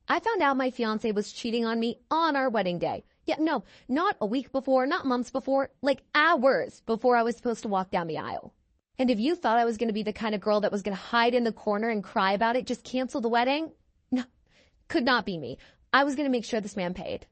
I found out my fiance was cheating on me on our wedding day. Yeah, no, not a week before, not months before, like hours before I was supposed to walk down the aisle. And if you thought I was going to be the kind of girl that was going to hide in the corner and cry about it, just cancel the wedding, no, could not be me. I was going to make sure this man paid.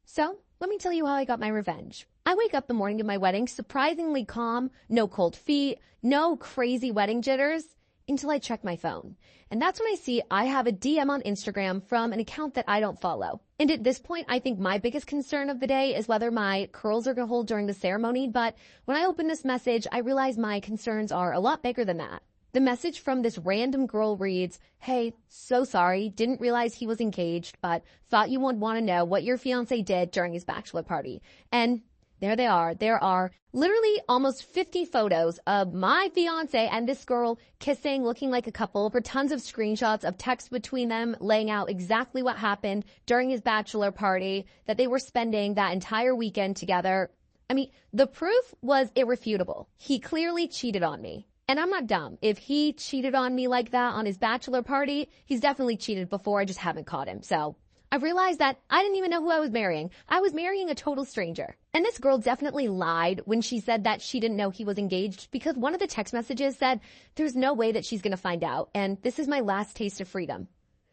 So let me tell you how I got my revenge. I wake up the morning of my wedding surprisingly calm, no cold feet, no crazy wedding jitters, until I check my phone. And that's when I see I have a DM on Instagram from an account that I don't follow. And at this point, I think my biggest concern of the day is whether my curls are going to hold during the ceremony. But when I open this message, I realize my concerns are a lot bigger than that. The message from this random girl reads, "Hey, so sorry, didn't realize he was engaged, but thought you would want to know what your fiance did during his bachelor party." And there they are. There are literally almost 50 photos of my fiance and this girl kissing, looking like a couple, for tons of screenshots of text between them laying out exactly what happened during his bachelor party, that they were spending that entire weekend together. I mean, the proof was irrefutable. He clearly cheated on me. And I'm not dumb. If he cheated on me like that on his bachelor party, he's definitely cheated before. I just haven't caught him. So I realized that I didn't even know who I was marrying. I was marrying a total stranger. And this girl definitely lied when she said that she didn't know he was engaged, because one of the text messages said, "There's no way that she's going to find out, and this is my last taste of freedom."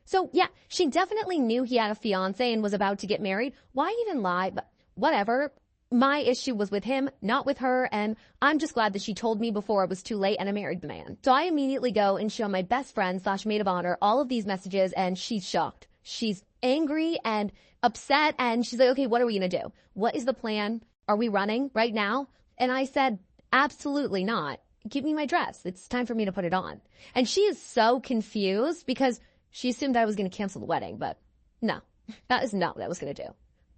So yeah, she definitely knew he had a fiance and was about to get married. Why even lie? But whatever. My issue was with him, not with her, and I'm just glad that she told me before it was too late and I married the man. So I immediately go and show my best friend / maid of honor all of these messages, and she's shocked. She's angry and upset, and she's like, "Okay, what are we going to do? What is the plan? Are we running right now?" And I said, "Absolutely not. Give me my dress. It's time for me to put it on." And she is so confused because she assumed I was going to cancel the wedding, but no, that is not what I was going to do.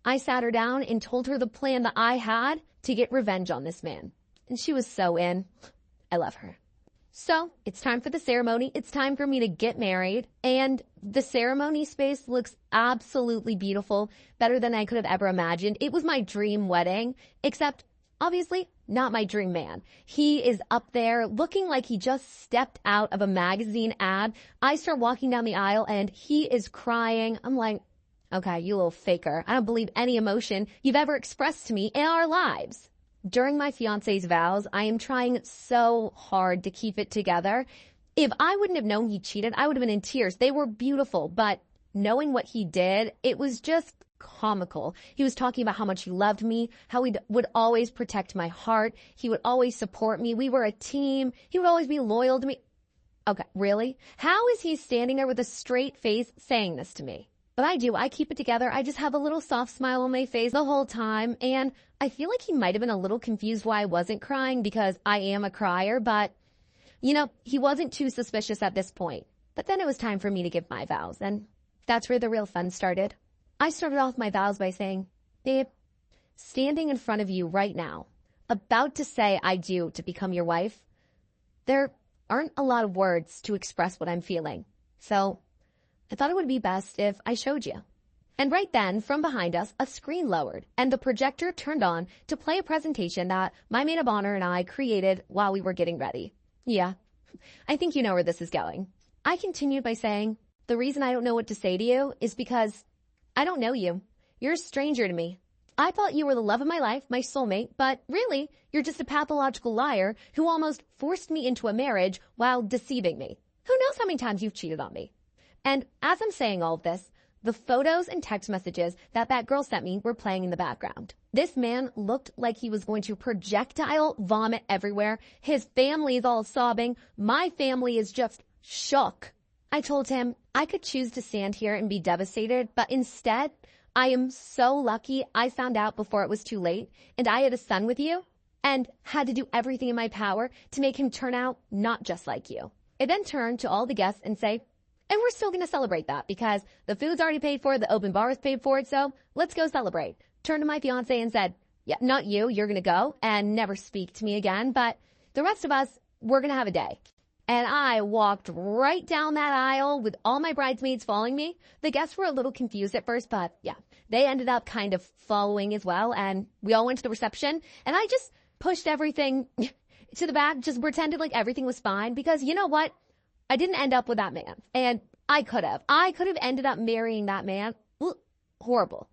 I sat her down and told her the plan that I had to get revenge on this man. And she was so in. I love her. So it's time for the ceremony. It's time for me to get married. And the ceremony space looks absolutely beautiful, better than I could have ever imagined. It was my dream wedding, except obviously not my dream man. He is up there looking like he just stepped out of a magazine ad. I start walking down the aisle and he is crying. I'm like, okay, you little faker. I don't believe any emotion you've ever expressed to me in our lives. During my fiance's vows, I am trying so hard to keep it together. If I wouldn't have known he cheated, I would have been in tears. They were beautiful, but knowing what he did, it was just comical. He was talking about how much he loved me, how he would always protect my heart. He would always support me. We were a team. He would always be loyal to me. Okay, really? How is he standing there with a straight face saying this to me? But I do. I keep it together. I just have a little soft smile on my face the whole time. And I feel like he might have been a little confused why I wasn't crying, because I am a crier. But, you know, he wasn't too suspicious at this point. But then it was time for me to give my vows. And that's where the real fun started. I started off my vows by saying, "Babe, standing in front of you right now, about to say I do to become your wife, there aren't a lot of words to express what I'm feeling. So I thought it would be best if I showed you." And right then, from behind us, a screen lowered, and the projector turned on to play a presentation that my maid of honor and I created while we were getting ready. Yeah, I think you know where this is going. I continued by saying, "The reason I don't know what to say to you is because I don't know you. You're a stranger to me. I thought you were the love of my life, my soulmate, but really, you're just a pathological liar who almost forced me into a marriage while deceiving me. Who knows how many times you've cheated on me?" And as I'm saying all of this, the photos and text messages that girl sent me were playing in the background. This man looked like he was going to projectile vomit everywhere. His family is all sobbing. My family is just shook. I told him I could choose to stand here and be devastated, but instead, I am so lucky I found out before it was too late, and I had a son with you and had to do everything in my power to make him turn out not just like you. I then turned to all the guests and say, "And we're still going to celebrate that because the food's already paid for, the open bar is paid for it, so let's go celebrate." Turned to my fiance and said, "Yeah, not you, you're going to go and never speak to me again, but the rest of us, we're going to have a day." And I walked right down that aisle with all my bridesmaids following me. The guests were a little confused at first, but yeah, they ended up kind of following as well, and we all went to the reception, and I just pushed everything to the back, just pretended like everything was fine, because you know what? I didn't end up with that man. And I could have. I could have ended up marrying that man. Ugh, horrible.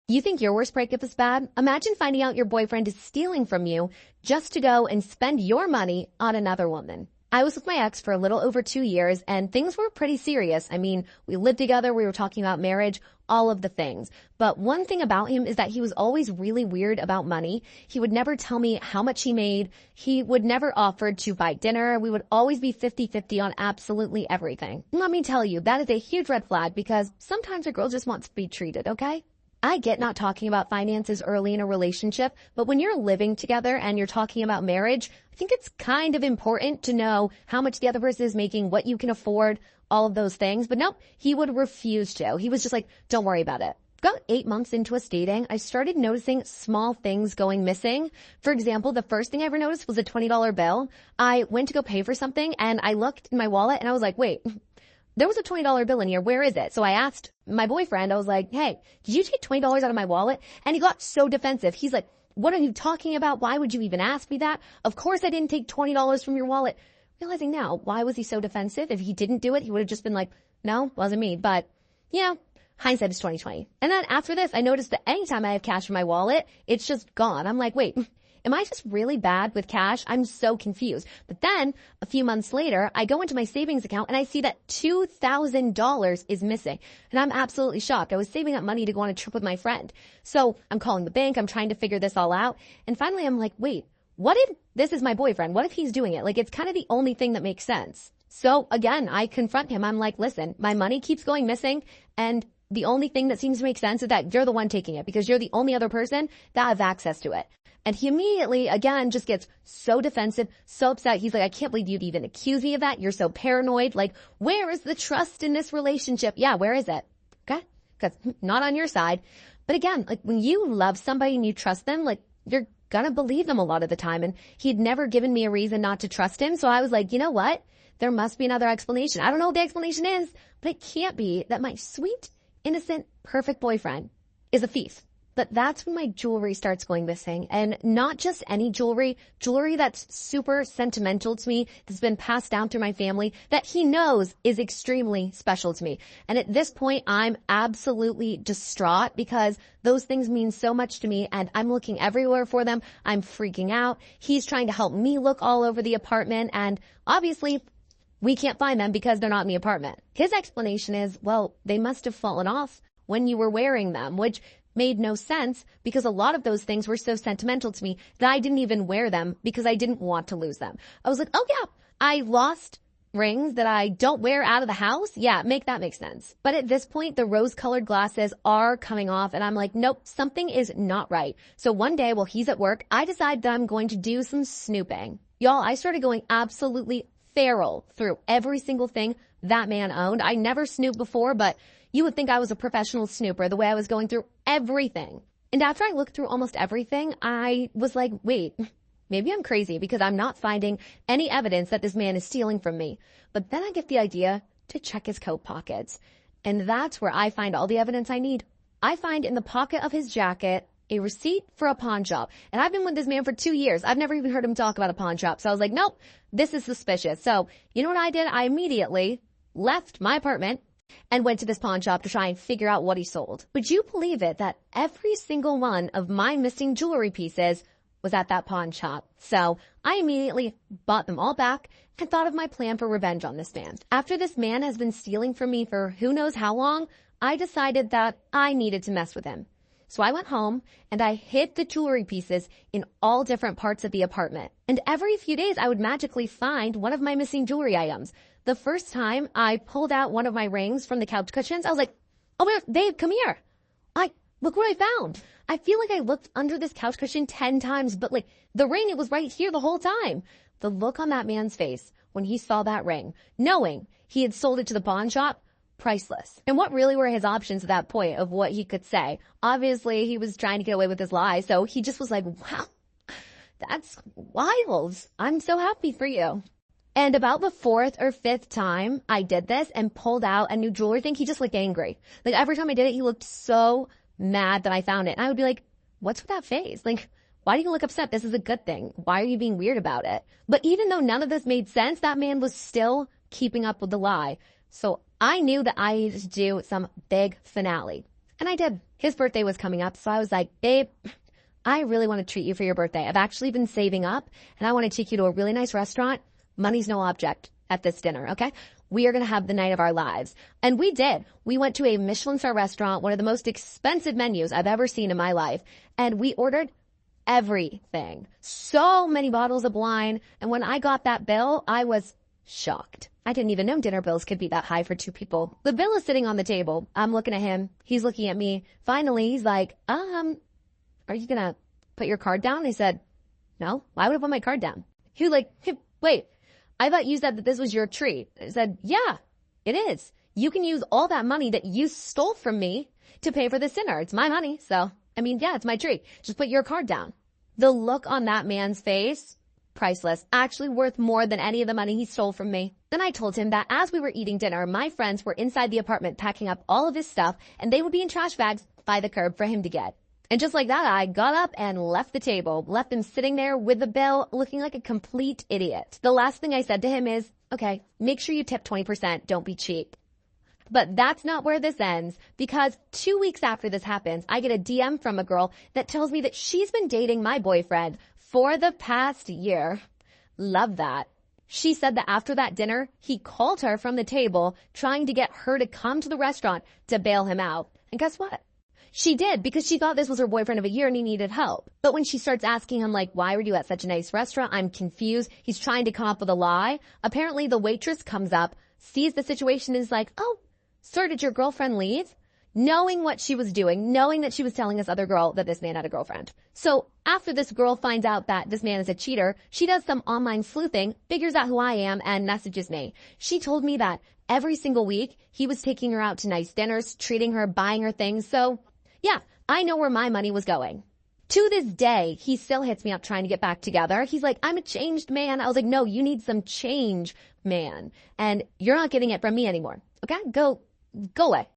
You think your worst breakup is bad? Imagine finding out your boyfriend is stealing from you just to go and spend your money on another woman. I was with my ex for a little over 2 years and things were pretty serious. I mean, we lived together, we were talking about marriage, all of the things. But one thing about him is that he was always really weird about money. He would never tell me how much he made. He would never offer to buy dinner. We would always be 50-50 on absolutely everything. Let me tell you, that is a huge red flag because sometimes a girl just wants to be treated, okay? I get not talking about finances early in a relationship, but when you're living together and you're talking about marriage, I think it's kind of important to know how much the other person is making, what you can afford, all of those things. But nope, he would refuse to. He was just like, don't worry about it. About 8 months into us dating, I started noticing small things going missing. For example, the first thing I ever noticed was a $20 bill. I went to go pay for something and I looked in my wallet and I was like, wait, there was a $20 bill in here. Where is it? So I asked my boyfriend, I was like, hey, did you take $20 out of my wallet? And he got so defensive. He's like, what are you talking about? Why would you even ask me that? Of course I didn't take $20 from your wallet. Realizing now, why was he so defensive? If he didn't do it, he would have just been like, no, wasn't me. But, you know, hindsight is 2020. And then after this, I noticed that anytime I have cash in my wallet, it's just gone. I'm like, wait, am I just really bad with cash? I'm so confused. But then a few months later, I go into my savings account and I see that $2,000 is missing. And I'm absolutely shocked. I was saving up money to go on a trip with my friend. So I'm calling the bank. I'm trying to figure this all out. And finally, I'm like, wait, what if this is my boyfriend? What if he's doing it? Like, it's kind of the only thing that makes sense. So again, I confront him. I'm like, listen, my money keeps going missing. And the only thing that seems to make sense is that you're the one taking it because you're the only other person that has access to it. And he immediately, again, just gets so defensive, so upset. He's like, I can't believe you'd even accuse me of that. You're so paranoid. Like, where is the trust in this relationship? Yeah, where is it? Okay? Because not on your side. But again, like when you love somebody and you trust them, like you're gonna believe them a lot of the time. And he'd never given me a reason not to trust him. So I was like, you know what? There must be another explanation. I don't know what the explanation is, but it can't be that my sweet, innocent, perfect boyfriend is a thief. But that's when my jewelry starts going missing. And not just any jewelry that's super sentimental to me, that's been passed down through my family, that he knows is extremely special to me. And at this point, I'm absolutely distraught because those things mean so much to me and I'm looking everywhere for them. I'm freaking out. He's trying to help me look all over the apartment and obviously we can't find them because they're not in the apartment. His explanation is, well, they must have fallen off when you were wearing them, which made no sense because a lot of those things were so sentimental to me that I didn't even wear them because I didn't want to lose them. I was like, oh yeah, I lost rings that I don't wear out of the house. Yeah, make sense. But at this point, the rose-colored glasses are coming off and I'm like, nope, something is not right. So one day while he's at work, I decide that I'm going to do some snooping. Y'all, I started going absolutely feral through every single thing that man owned. I never snooped before, but you would think I was a professional snooper the way I was going through everything. And after I looked through almost everything, I was like, wait, maybe I'm crazy because I'm not finding any evidence that this man is stealing from me. But then I get the idea to check his coat pockets. And that's where I find all the evidence I need. I find in the pocket of his jacket a receipt for a pawn shop. And I've been with this man for 2 years. I've never even heard him talk about a pawn shop. So I was like, nope, this is suspicious. So you know what I did? I immediately left my apartment and went to this pawn shop to try and figure out what he sold. Would you believe it that every single one of my missing jewelry pieces was at that pawn shop? So I immediately bought them all back and thought of my plan for revenge on this man. After this man has been stealing from me for who knows how long, I decided that I needed to mess with him. So I went home and I hid the jewelry pieces in all different parts of the apartment. And every few days I would magically find one of my missing jewelry items. The first time I pulled out one of my rings from the couch cushions, I was like, oh my God, Dave, come here. Look what I found. I feel like I looked under this couch cushion 10 times, but like the ring, it was right here the whole time. The look on that man's face when he saw that ring, knowing he had sold it to the pawn shop, priceless. And what really were his options at that point of what he could say? Obviously, he was trying to get away with his lie, so he just was like, wow, that's wild. I'm so happy for you. And about the 4th or 5th time I did this and pulled out a new jewelry thing, he just looked angry. Like every time I did it, he looked so mad that I found it. And I would be like, what's with that face? Like, why do you look upset? This is a good thing. Why are you being weird about it? But even though none of this made sense, that man was still keeping up with the lie. So I knew that I needed to do some big finale. And I did. His birthday was coming up, so I was like, babe, I really want to treat you for your birthday. I've actually been saving up, and I want to take you to a really nice restaurant. Money's no object at this dinner, okay? We are going to have the night of our lives. And we did. We went to a Michelin star restaurant, one of the most expensive menus I've ever seen in my life. And we ordered everything. So many bottles of wine. And when I got that bill, I was shocked. I didn't even know dinner bills could be that high for two people. The bill is sitting on the table. I'm looking at him. He's looking at me. Finally, he's like, are you going to put your card down? I said, no. Why would I put my card down? He was like, hey, wait, I thought you said that this was your treat. I said, yeah, it is. You can use all that money that you stole from me to pay for this dinner. It's my money. So, yeah, it's my treat. Just put your card down. The look on that man's face, priceless, actually worth more than any of the money he stole from me. Then I told him that as we were eating dinner, my friends were inside the apartment packing up all of his stuff, and they would be in trash bags by the curb for him to get. And just like that, I got up and left the table, left him sitting there with the bill looking like a complete idiot. The last thing I said to him is, okay, make sure you tip 20%. Don't be cheap. But that's not where this ends, because 2 weeks after this happens, I get a DM from a girl that tells me that she's been dating my boyfriend for the past year. Love that. She said that after that dinner, he called her from the table trying to get her to come to the restaurant to bail him out. And guess what? She did, because she thought this was her boyfriend of a year and he needed help. But when she starts asking him, like, why were you at such a nice restaurant? I'm confused. He's trying to come up with a lie. Apparently the waitress comes up, sees the situation and is like, oh, sir, did your girlfriend leave? Knowing what she was doing, knowing that she was telling this other girl that this man had a girlfriend. So after this girl finds out that this man is a cheater, she does some online sleuthing, figures out who I am, and messages me. She told me that every single week he was taking her out to nice dinners, treating her, buying her things. So yeah, I know where my money was going. To this day, he still hits me up trying to get back together. He's like, I'm a changed man. I was like, no, you need some change, man. And you're not getting it from me anymore. Okay? Go away.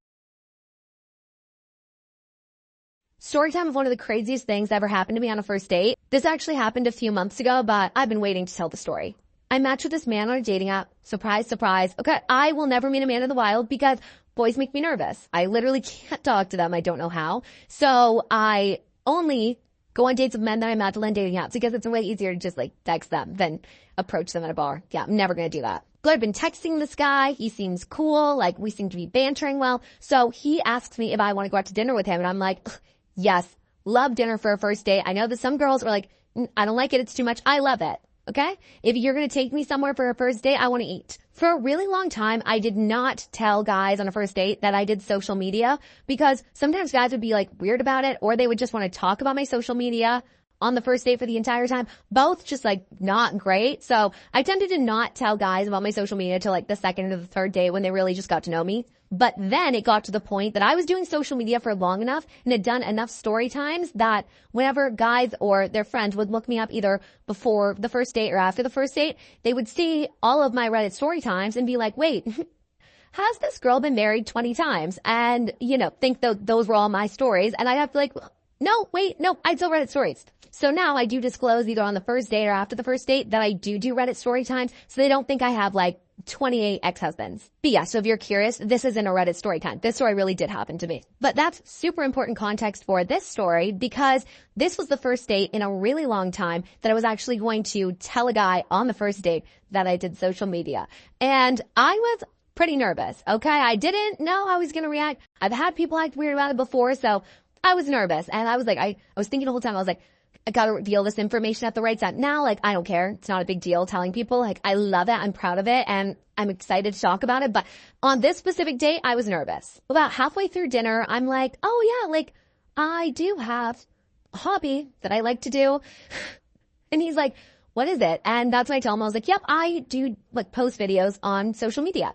Story time of one of the craziest things that ever happened to me on a first date. This actually happened a few months ago, but I've been waiting to tell the story. I matched with this man on a dating app. Surprise, surprise. Okay, I will never meet a man in the wild because boys make me nervous. I literally can't talk to them. I don't know how. So I only go on dates with men that I met on dating apps because it's way easier to just like text them than approach them at a bar. Yeah, I'm never going to do that. But I've been texting this guy. He seems cool. Like we seem to be bantering well. So he asks me if I want to go out to dinner with him. And I'm like, yes, love dinner for a first date. I know that some girls are like, I don't like it. It's too much. I love it. Okay? If you're going to take me somewhere for a first date, I want to eat. For a really long time, I did not tell guys on a first date that I did social media because sometimes guys would be like weird about it or they would just want to talk about my social media on the first date for the entire time. Both just like not great. So I tended to not tell guys about my social media till like the second or the third date when they really just got to know me. But then it got to the point that I was doing social media for long enough and had done enough story times that whenever guys or their friends would look me up either before the first date or after the first date, they would see all of my Reddit story times and be like, wait, has this girl been married 20 times? And, think that those were all my stories. And I'd have to like, no, wait, no, I still Reddit stories. So now I do disclose either on the first date or after the first date that I do Reddit story times so they don't think I have like 28 ex-husbands. But yeah, so if you're curious, this isn't a Reddit story time. This story really did happen to me. But that's super important context for this story because this was the first date in a really long time that I was actually going to tell a guy on the first date that I did social media. And I was pretty nervous, okay? I didn't know how I was going to react. I've had people act weird about it before, so I was nervous. And I was like, I was thinking the whole time, I was like, I gotta reveal this information at the right time. Now, like, I don't care. It's not a big deal telling people. Like, I love it. I'm proud of it. And I'm excited to talk about it. But on this specific date, I was nervous. About halfway through dinner, I'm like, oh yeah, like, I do have a hobby that I like to do. And he's like, what is it? And that's when I tell him, I was like, yep, I do like post videos on social media.